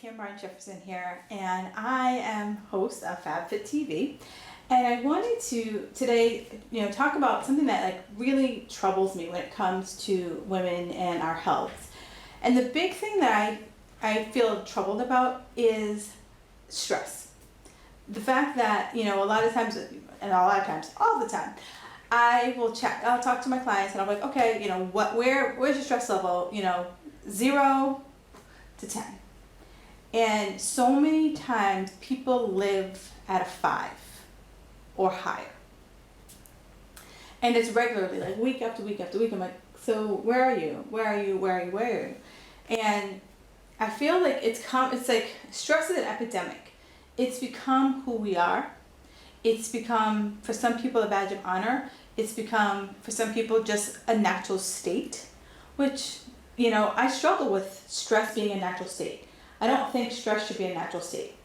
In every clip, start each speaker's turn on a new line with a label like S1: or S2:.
S1: Kim Ryan Jefferson here, and I am host of FabFit TV. And I wanted to today, talk about something that really troubles me when it comes to women and our health. And the big thing that I feel troubled about is stress. The fact that a lot of times, and all the time, I'll talk to my clients and I'm like, okay, where's your stress level? 0 to 10. And so many times people live at a 5 or higher. And it's regularly, like week after week after week. I'm like, so where are you? Where are you? Where are you? Where are you? And I feel like it's like stress is an epidemic. It's become who we are. It's become, for some people, a badge of honor. It's become, for some people, just a natural state, which, I struggle with stress being a natural state. I don't think stress should be a natural state.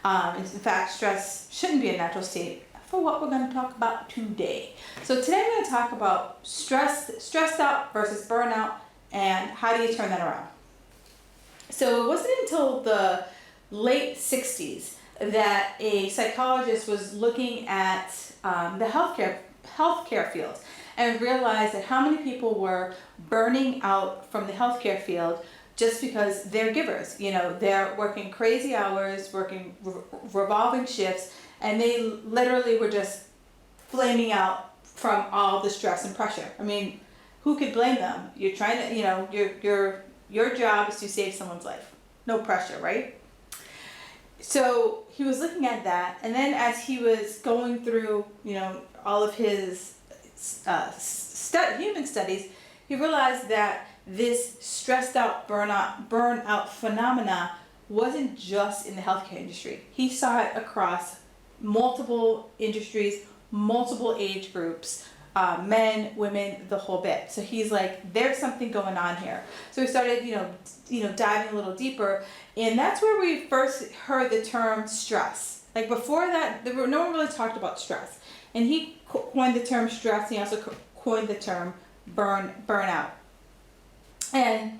S1: In fact, stress shouldn't be a natural state for what we're going to talk about today. So today I'm going to talk about stressed out versus burnout, and how do you turn that around. So it wasn't until the late 60s that a psychologist was looking at the healthcare field and realized that how many people were burning out from the healthcare field just because they're givers. They're working crazy hours, working revolving shifts, and they literally were just flaming out from all the stress and pressure. I mean, who could blame them? You're trying to, your job is to save someone's life. No pressure, right? So he was looking at that, and then as he was going through, all of his human studies, he realized that this stressed out burnout phenomena wasn't just in the healthcare industry. He saw it across multiple industries, multiple age groups, men, women, the whole bit. So he's like, there's something going on here. So we started, diving a little deeper, and that's where we first heard the term stress. Like before that, no one really talked about stress. And he coined the term stress. He also coined the term burnout. And,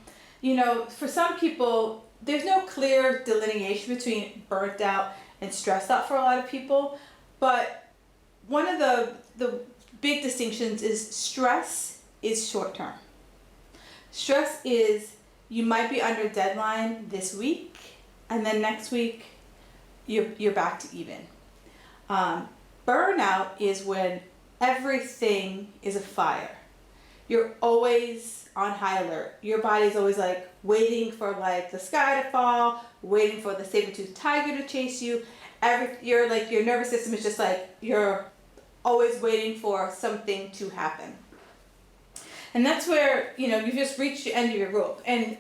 S1: for some people, there's no clear delineation between burnt out and stressed out for a lot of people. But one of the big distinctions is stress is short term. Stress is, you might be under deadline this week, and then next week you're back to even. Burnout is when everything is a fire. You're always on high alert. Your body's always waiting for the sky to fall, waiting for the saber-toothed tiger to chase you. Your nervous system is just you're always waiting for something to happen. And that's where, you've just reached the end of your rope. And,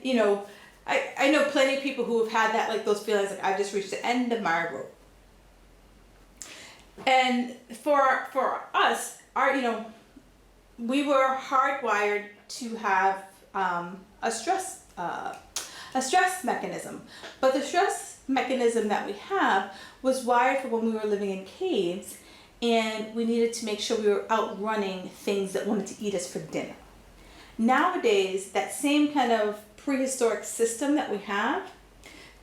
S1: I know plenty of people who have had that, those feelings I've just reached the end of my rope. And for us, we were hardwired to have a stress mechanism. But the stress mechanism that we have was wired for when we were living in caves, and we needed to make sure we were outrunning things that wanted to eat us for dinner. Nowadays, that same kind of prehistoric system that we have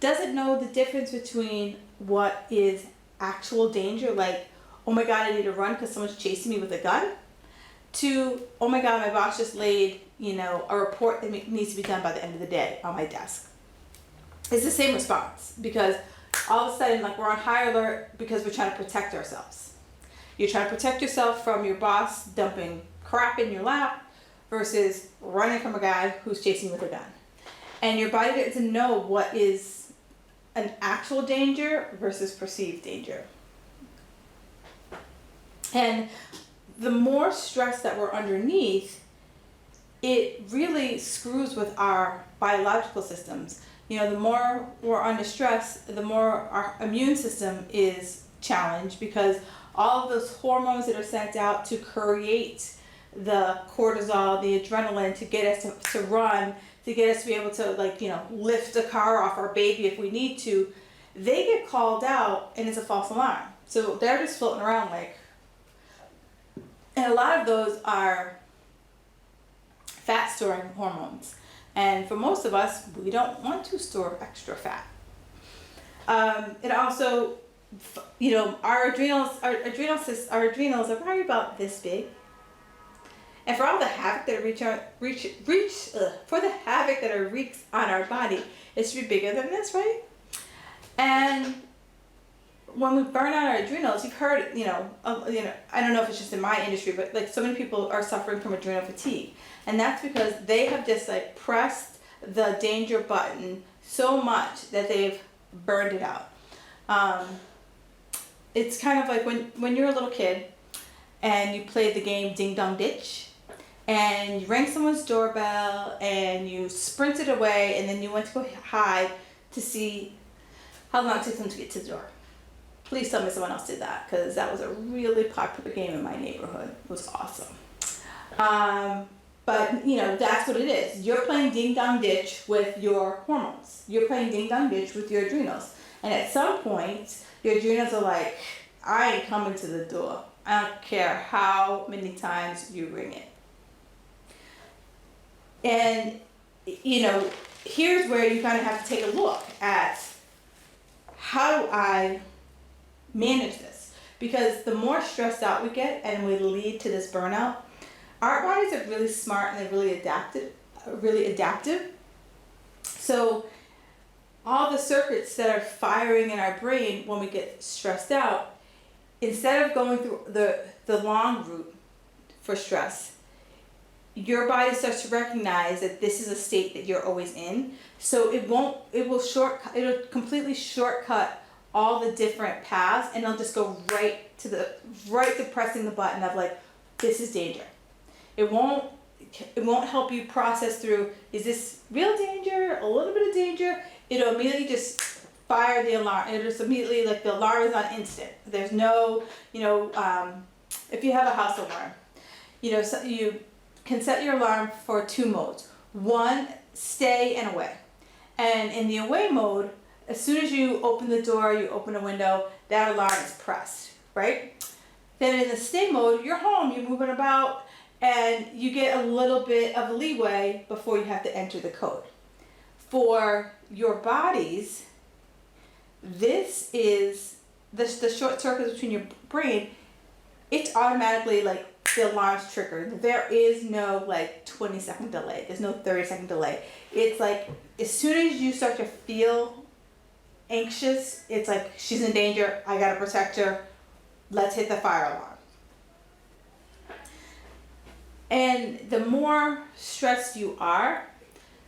S1: doesn't know the difference between what is actual danger, like, oh my God, I need to run because someone's chasing me with a gun, to, oh my God, my boss just laid, a report that needs to be done by the end of the day on my desk. It's the same response, because all of a sudden, we're on high alert because we're trying to protect ourselves. You're trying to protect yourself from your boss dumping crap in your lap versus running from a guy who's chasing you with a gun. And your body doesn't know what is an actual danger versus perceived danger. And the more stress that we're underneath, it really screws with our biological systems. The more we're under stress, the more our immune system is challenged, because all of those hormones that are sent out to create the cortisol, the adrenaline, to get us to run, to get us to be able to lift a car off our baby if we need to, they get called out, and it's a false alarm. So they're just floating around and a lot of those are fat storing hormones. And for most of us, we don't want to store extra fat. It also, you know, our adrenals are probably about this big. And for all the havoc that for the havoc that it wreaks on our body, it should be bigger than this, right? And when we burn out our adrenals, you've heard, I don't know if it's just in my industry, but like so many people are suffering from adrenal fatigue, and that's because they have just like pressed the danger button so much that they've burned it out. It's kind of like when you're a little kid and you played the game Ding Dong Ditch, and you rang someone's doorbell and you sprinted away, and then you went to go hide to see how long it took them to get to the door. Please tell me someone else did that, because that was a really popular game in my neighborhood. It was awesome. But you know, that's what it is. You're playing Ding Dong Ditch with your hormones. You're playing Ding Dong Ditch with your adrenals. And at some point, your adrenals are like, I ain't coming to the door. I don't care how many times you ring it. And, you know, here's where you kind of have to take a look at, how do I manage this? Because the more stressed out we get and we lead to this burnout, our bodies are really smart and they're really adaptive. So all the circuits that are firing in our brain when we get stressed out, instead of going through the long route for stress, your body starts to recognize that this is a state that you're always in. So it'll completely shortcut all the different paths, and it'll just go right to pressing the button of like, this is danger. It won't help you process through, is this real danger, a little bit of danger? It'll immediately just fire the alarm. It'll just immediately, like, the alarm is on instant. There's no, if you have a house alarm, so you can set your alarm for 2 modes. One, stay and away. And in the away mode, as soon as you open the door, you open a window, that alarm is pressed, right? Then in the stay mode, you're home, you're moving about, and you get a little bit of leeway before you have to enter the code. For your bodies, this is the short circuits between your brain. It's automatically like the alarm's triggered. There is no like 20-second delay. There's no 30-second delay. It's like as soon as you start to feel anxious, it's like, she's in danger, I gotta protect her, let's hit the fire alarm. And the more stressed you are,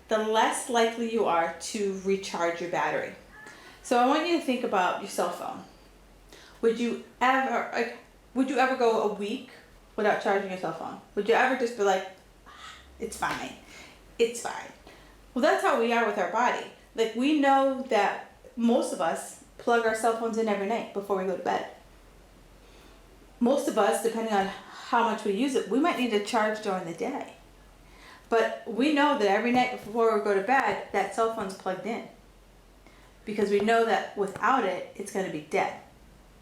S1: the less likely you are to recharge your battery. So I want you to think about your cell phone. Would you ever go a week without charging your cell phone? Would you ever just be like, it's fine, it's fine? Well, that's how we are with our body. Like, we know that most of us plug our cell phones in every night before we go to bed. Most of us, depending on how much we use it, we might need to charge during the day. But we know that every night before we go to bed, that cell phone's plugged in. Because we know that without it, it's going to be dead.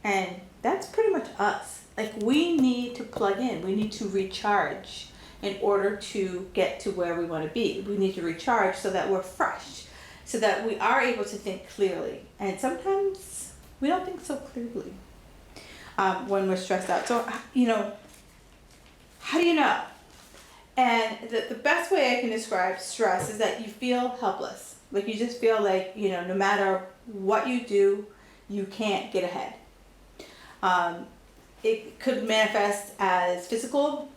S1: And that's pretty much us. Like, we need to plug in. We need to recharge in order to get to where we want to be. We need to recharge so that we're fresh, so that we are able to think clearly. And sometimes we don't think so clearly when we're stressed out. So, how do you know? And the best way I can describe stress is that you feel helpless. Like, you just feel like, no matter what you do, you can't get ahead. It could manifest as physical.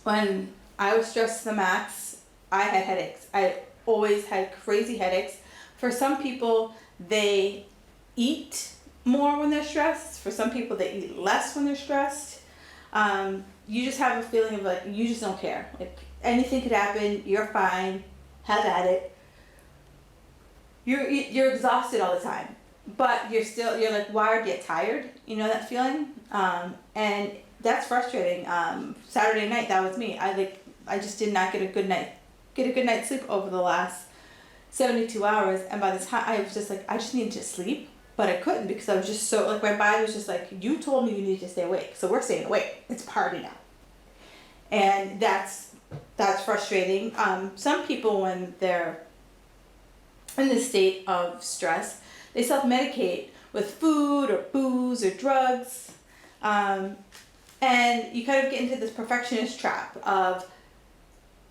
S1: When I was stressed to the max, I had headaches. I always had crazy headaches. For some people, they eat more when they're stressed. For some people, they eat less when they're stressed. You just have a feeling of like, you just don't care. Like, anything could happen, you're fine, have at it. You're exhausted all the time, but you're like wired yet tired. You know that feeling? And that's frustrating. Saturday night, that was me. I just did not get a good night's sleep over the last 72 hours. And by the time I was just like, I just needed to sleep, but I couldn't because I was just so, like, my body was just like, you told me you need to stay awake. So we're staying awake. It's party now. And that's frustrating. Some people, when they're in this state of stress, they self-medicate with food or booze or drugs. And you kind of get into this perfectionist trap of,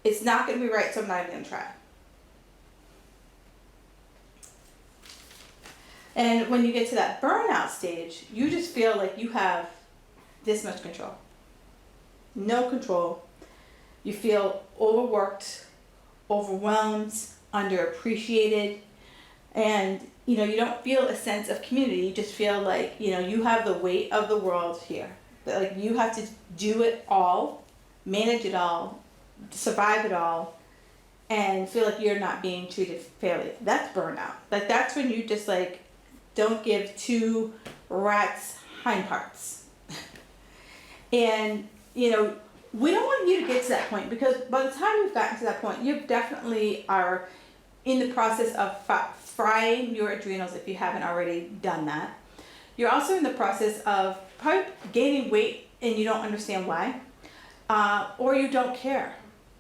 S1: it's not going to be right, so I'm not even going to try. And when you get to that burnout stage, you just feel like you have this much control. No control. You feel overworked, overwhelmed, underappreciated, and you don't feel a sense of community. You just feel like you have the weight of the world here. But like you have to do it all, manage it all, survive it all, and feel like you're not being treated fairly. That's burnout. Like that's when you just like don't give two rats hind parts. And we don't want you to get to that point, because by the time you've gotten to that point, you definitely are in the process of frying your adrenals if you haven't already done that. You're also in the process of probably gaining weight and you don't understand why, or you don't care.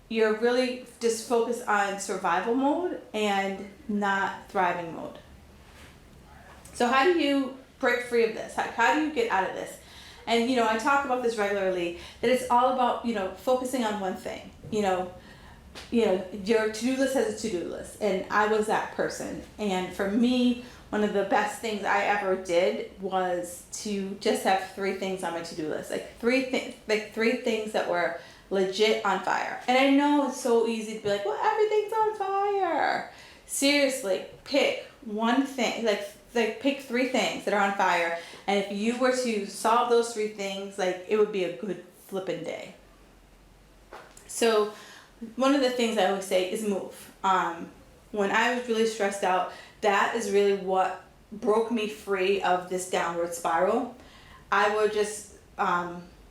S1: You're really just focused on survival mode and not thriving mode. So how do you break free of this? How do you get out of this? And I talk about this regularly, that it's all about focusing on one thing. Your to-do list has a to-do list, and I was that person. And for me, one of the best things I ever did was to just have 3 things on my to-do list, like three things that were legit on fire. And I know it's so easy to be like, well, everything's on fire. Seriously, pick one thing, like pick 3 things that are on fire, and if you were to solve those 3 things, like it would be a good flippin' day. So one of the things I always say is move. When I was really stressed out, that is really what broke me free of this downward spiral. I would just,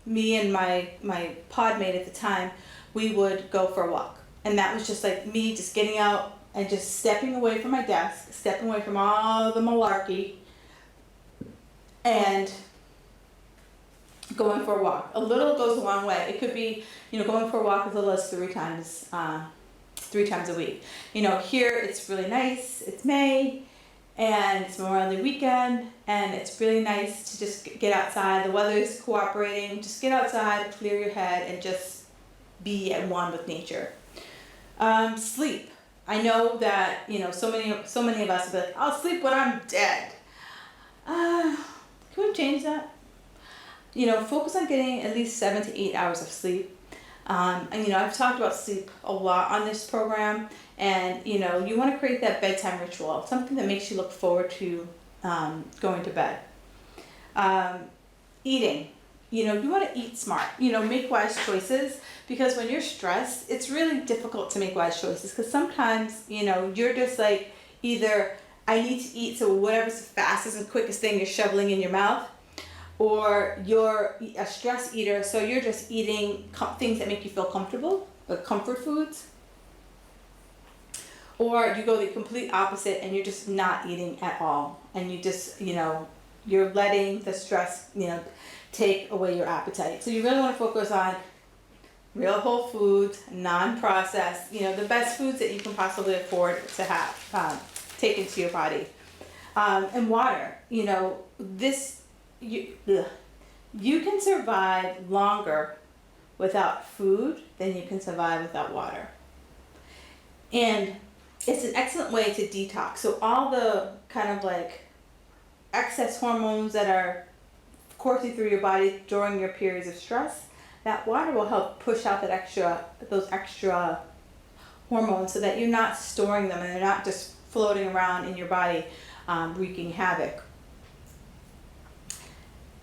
S1: me and my pod mate at the time, we would go for a walk. And that was just like me just getting out and just stepping away from my desk, stepping away from all the malarkey, and going for a walk. A little goes a long way. It could be, going for a walk as little as 3 times a week. Here it's really nice. It's May, and it's Memorial Day weekend, and it's really nice to just get outside. The weather's cooperating. Just get outside, clear your head, and just be at one with nature. Sleep. I know that so many of us will be like, I'll sleep when I'm dead. Can we change that? Focus on getting at least 7 to 8 hours of sleep. And I've talked about sleep a lot on this program, and you want to create that bedtime ritual, something that makes you look forward to going to bed. Eating. You want to eat smart. Make wise choices, because when you're stressed, it's really difficult to make wise choices, because sometimes you're just like, either I need to eat, so whatever's the fastest and quickest thing you're shoveling in your mouth, or you're a stress eater, so you're just eating things that make you feel comfortable, like comfort foods, or you go the complete opposite and you're just not eating at all, and you just you're letting the stress take away your appetite. So you really want to focus on real whole foods, non-processed, the best foods that you can possibly afford to have take into your body, and water. You can survive longer without food than you can survive without water. And it's an excellent way to detox. So all the kind of like excess hormones that are coursing through your body during your periods of stress, that water will help push out those extra hormones, so that you're not storing them and they're not just floating around in your body, wreaking havoc.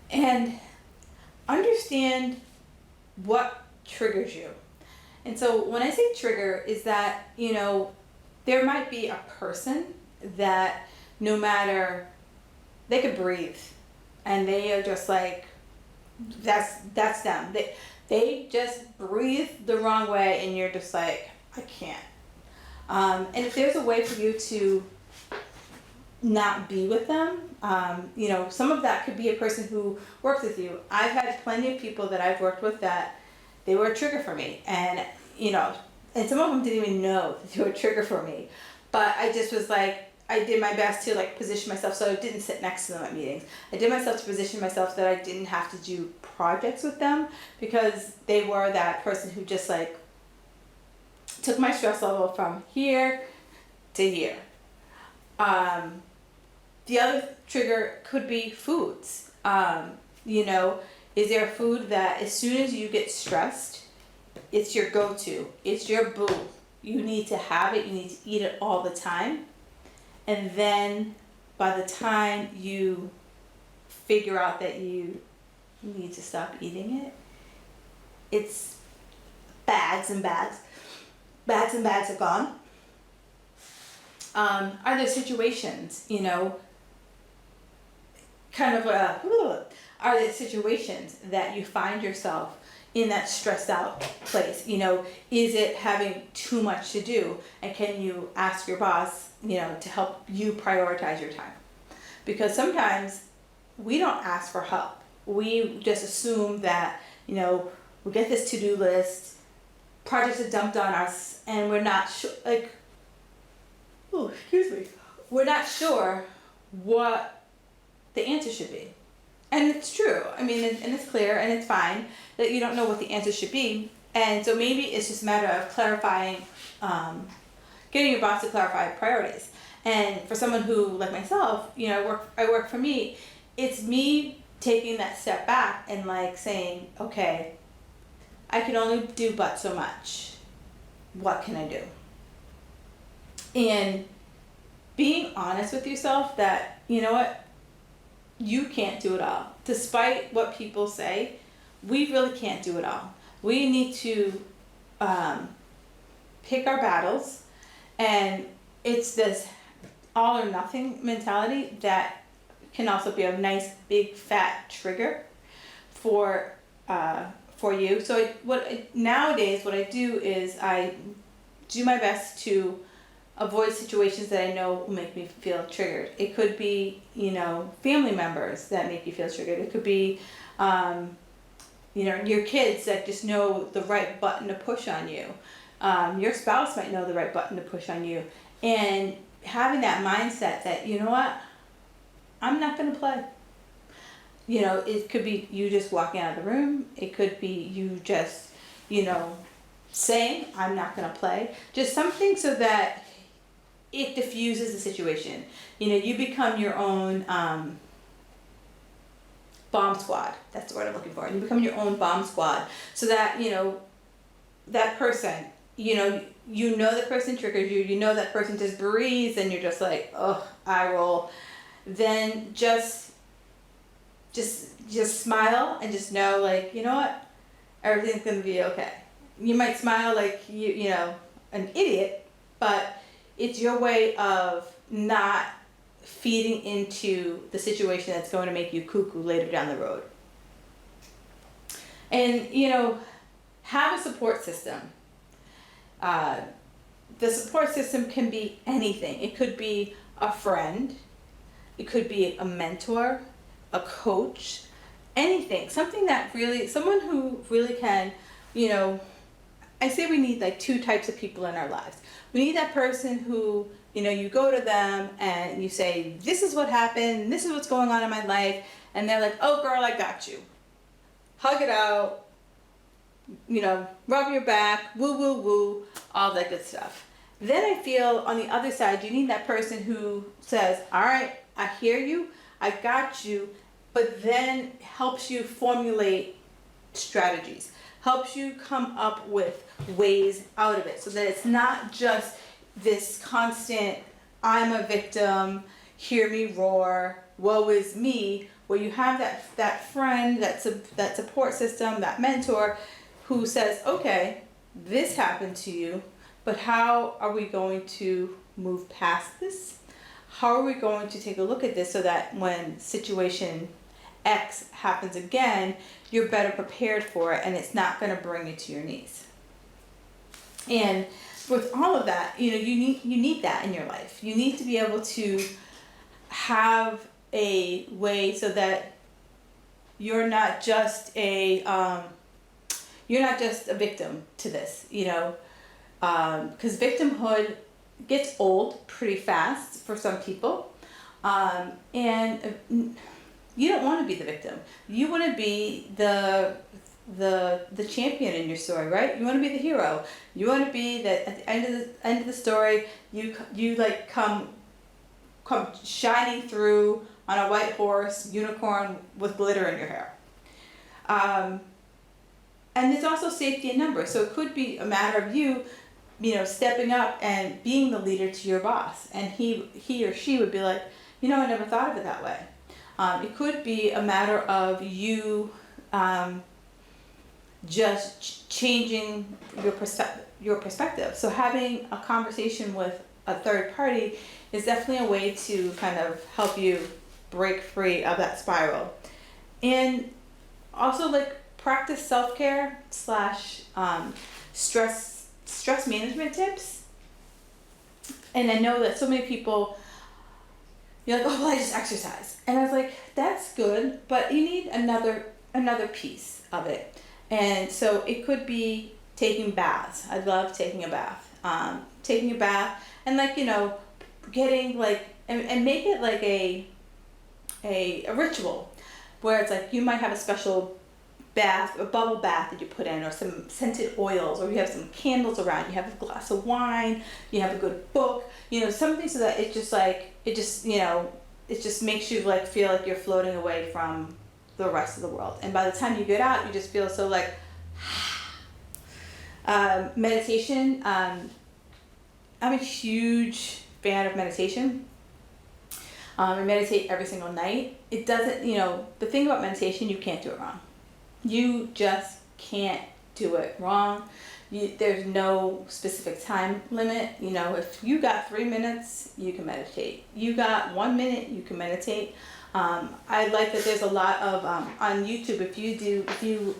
S1: And understand what triggers you. And so when I say trigger, is that, there might be a person that no matter, they could breathe, and they are just like, that's them. They just breathe the wrong way, and you're just like, I can't. And if there's a way for you to not be with them, some of that could be a person who works with you. I've had plenty of people that I've worked with that they were a trigger for me, and some of them didn't even know that they were a trigger for me, but I just was like, I did my best to like position myself so I didn't sit next to them at meetings. I did myself to position myself so that I didn't have to do projects with them, because they were that person who just like took my stress level from here to here. The other trigger could be foods. You know, is there a food that as soon as you get stressed, it's your go-to, it's your boo. You need to have it, you need to eat it all the time. And then by the time you figure out that you need to stop eating it, it's bags and bags are gone. Are there situations, you know, are there situations that you find yourself in that stressed out place? You know, is it having too much to do? And can you ask your boss, you know, to help you prioritize your time? Because sometimes we don't ask for help. We just assume that, you know, we get this to-do list, projects are dumped on us, and we're not sure, like, we're not sure what the answer should be. And it's true. I mean, and it's clear and it's fine that you don't know what the answer should be. And so maybe it's just a matter of clarifying, getting your boss to clarify priorities. And for someone who, like myself, you know, I work for me, it's me taking that step back and like saying, okay, I can only do but so much. What can I do? And being honest with yourself that, you know what, you can't do it all. Despite what people say, we really can't do it all. We need to pick our battles, and it's this all or nothing mentality that can also be a nice big fat trigger for you. So nowadays what I do is I do my best to avoid situations that I know will make me feel triggered. It could be, you know, family members that make you feel triggered. It could be, you know, your kids that just know the right button to push on you. Your spouse might know the right button to push on you. And having that mindset that, you know what, I'm not going to play. You know, it could be you just walking out of the room. It could be you just, you know, saying, I'm not going to play. Just something so that it diffuses the situation. You know, you become your own bomb squad. That's the word I'm looking for. You become your own bomb squad so that, you know, that person, you know the person triggers you, you know that person just breathes and you're just like, oh, eye roll. Then just smile and just know, like, you know what, everything's gonna be okay. You might smile like you know, an idiot, but it's your way of not feeding into the situation that's going to make you cuckoo later down the road. And, you know, have a support system. The support system can be anything. It could be a friend, it could be a mentor, a coach, anything. Something that really, someone who really can, you know, I say we need like two types of people in our lives. We need that person who, you know, you go to them and you say, this is what happened, this is what's going on in my life, and they're like, oh girl, I got you. Hug it out, you know, rub your back, woo woo woo, all that good stuff. Then I feel on the other side, you need that person who says, all right, I hear you, I got you, but then helps you formulate strategies, helps you come up with ways out of it, so that it's not just this constant, I'm a victim, hear me roar, woe is me, where you have that friend, that support system, that mentor who says, okay, this happened to you, but how are we going to move past this? How are we going to take a look at this so that when situation X happens again, you're better prepared for it and it's not going to bring you to your knees? And with all of that, you know, you need that in your life. You need to be able to have a way so that you're not just a victim to this, you know, because victimhood gets old pretty fast for some people. And you don't want to be the victim. You want to be the champion in your story, right? You want to be the hero. You want to be that at the end of the story, you like come shining through on a white horse, unicorn with glitter in your hair. And there's also safety in numbers. So it could be a matter of you stepping up and being the leader to your boss. And he or she would be like, I never thought of it that way. It could be a matter of you just changing your perspective. So having a conversation with a third party is definitely a way to kind of help you break free of that spiral. And also like practice self-care / stress management tips. And I know that so many people, you're like, oh, well, I just exercise. And I was like, that's good, but you need another piece of it. And so it could be taking baths. I love taking a bath. Taking a bath and getting and make it like a ritual where it's like you might have a special bath, a bubble bath that you put in, or some scented oils, or you have some candles around, you have a glass of wine, you have a good book, something so that it just makes you feel like you're floating away from the rest of the world. And by the time you get out, you just feel so meditation. I'm a huge fan of meditation. I meditate every single night. It doesn't, the thing about meditation, you can't do it wrong. You just can't do it wrong. There's no specific time limit. If you got 3 minutes, you can meditate. You got 1 minute, you can meditate. I like that there's a lot of, on YouTube, if you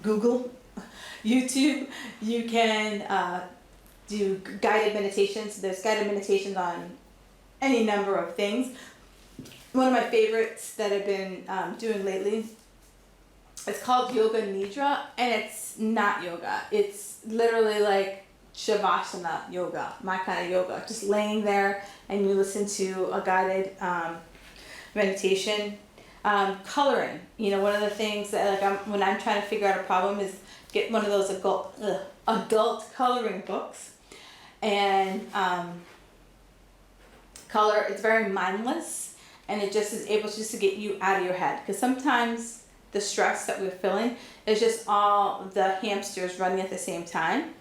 S1: Google YouTube, you can do guided meditations. There's guided meditations on any number of things. One of my favorites that I've been doing lately, it's called Yoga Nidra, and it's not yoga. It's literally like Shavasana yoga, my kind of yoga. Just laying there and you listen to a guided meditation. Coloring, one of the things that when I'm trying to figure out a problem is get one of those adult coloring books and color. It's very mindless, and it just is able just to get you out of your head, because sometimes the stress that we're feeling is just all the hamsters running at the same time.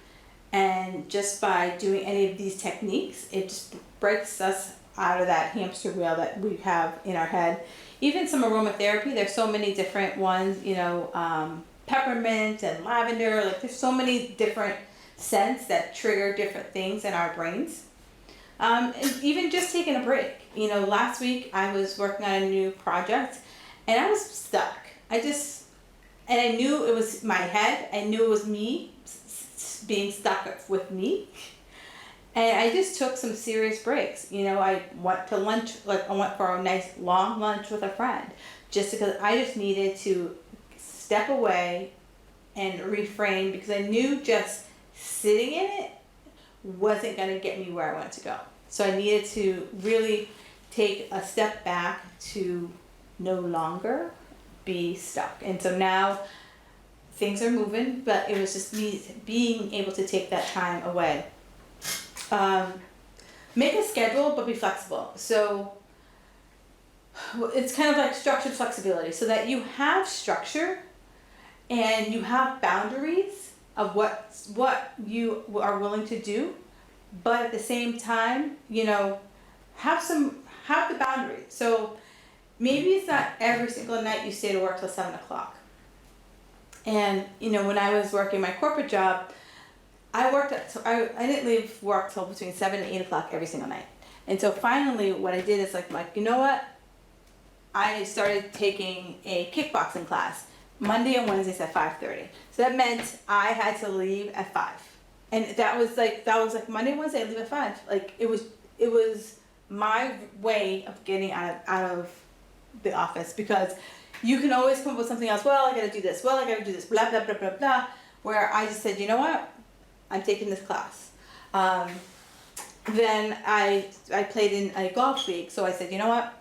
S1: And just by doing any of these techniques, it just breaks us out of that hamster wheel that we have in our head. Even some aromatherapy, there's so many different ones, peppermint and lavender, there's so many different scents that trigger different things in our brains. And even just taking a break. Last week I was working on a new project and I was stuck. And I knew it was my head. I knew it was me being stuck with me. And I just took some serious breaks. I went to lunch, I went for a nice long lunch with a friend, just because I just needed to step away and reframe, because I knew just sitting in it wasn't going to get me where I wanted to go. So I needed to really take a step back to no longer be stuck. And so now things are moving, but it was just me being able to take that time away. Make a schedule, but be flexible. So it's kind of like structured flexibility, so that you have structure and you have boundaries of what you are willing to do, but at the same time, have the boundaries. So maybe it's not every single night you stay to work till 7 o'clock. And, when I was working my corporate job, I didn't leave work till between 7 and 8 o'clock every single night. And so finally what I did is you know what? I started taking a kickboxing class Monday and Wednesdays at 5:30. So that meant I had to leave at 5. And that was Monday and Wednesday, I leave at 5. It was my way of getting out of the office, because you can always come up with something else. Well, I gotta do this. Well, I gotta do this. Blah, blah, blah, blah, blah. Where I just said, you know what? I'm taking this class. then I played in a golf league. So I said, you know what?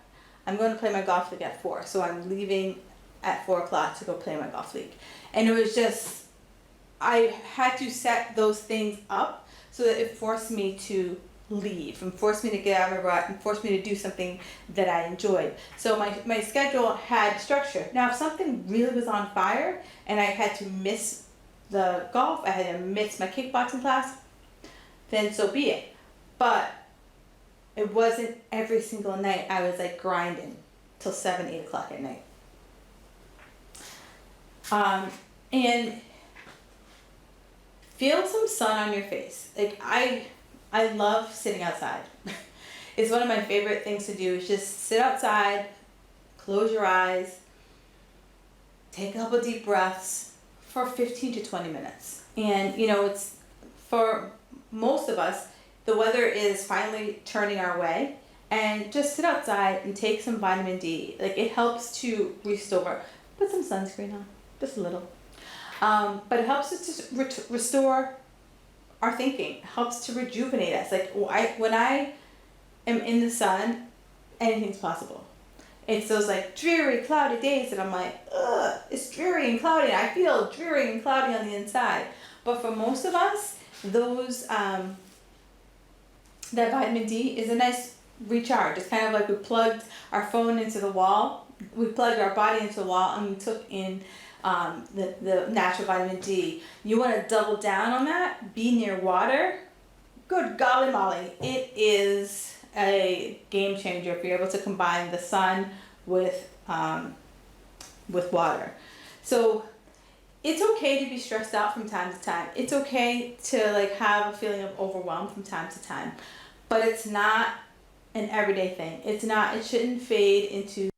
S1: I'm going to play my golf league at 4. So I'm leaving at 4 o'clock to go play my golf league. And it was just, I had to set those things up so that it forced me to leave and forced me to get out of my rut and forced me to do something that I enjoyed. So my schedule had structure. Now, if something really was on fire and I had to miss the golf, I had to miss my kickboxing class, then so be it. But it wasn't every single night I was like grinding till 7, 8 o'clock at night. And feel some sun on your face. Like I love sitting outside. It's one of my favorite things to do is just sit outside, close your eyes, take a couple deep breaths for 15 to 20 minutes. And you know, it's for most of us, the weather is finally turning our way, and just sit outside and take some vitamin D. Like it helps to restore. Put some sunscreen on, just a little. But it helps us to restore our thinking. It helps to rejuvenate us. Like when I am in the sun, anything's possible. It's those like dreary, cloudy days that I'm like, ugh, it's dreary and cloudy. I feel dreary and cloudy on the inside. But for most of us, those that vitamin D is a nice recharge. It's kind of like we plugged our phone into the wall. We plugged our body into the wall and we took in the natural vitamin D. You want to double down on that? Be near water. Good golly molly. It is a game changer if you're able to combine the sun with water. So it's okay to be stressed out from time to time. It's okay to like have a feeling of overwhelm from time to time, but it's not an everyday thing. It shouldn't fade into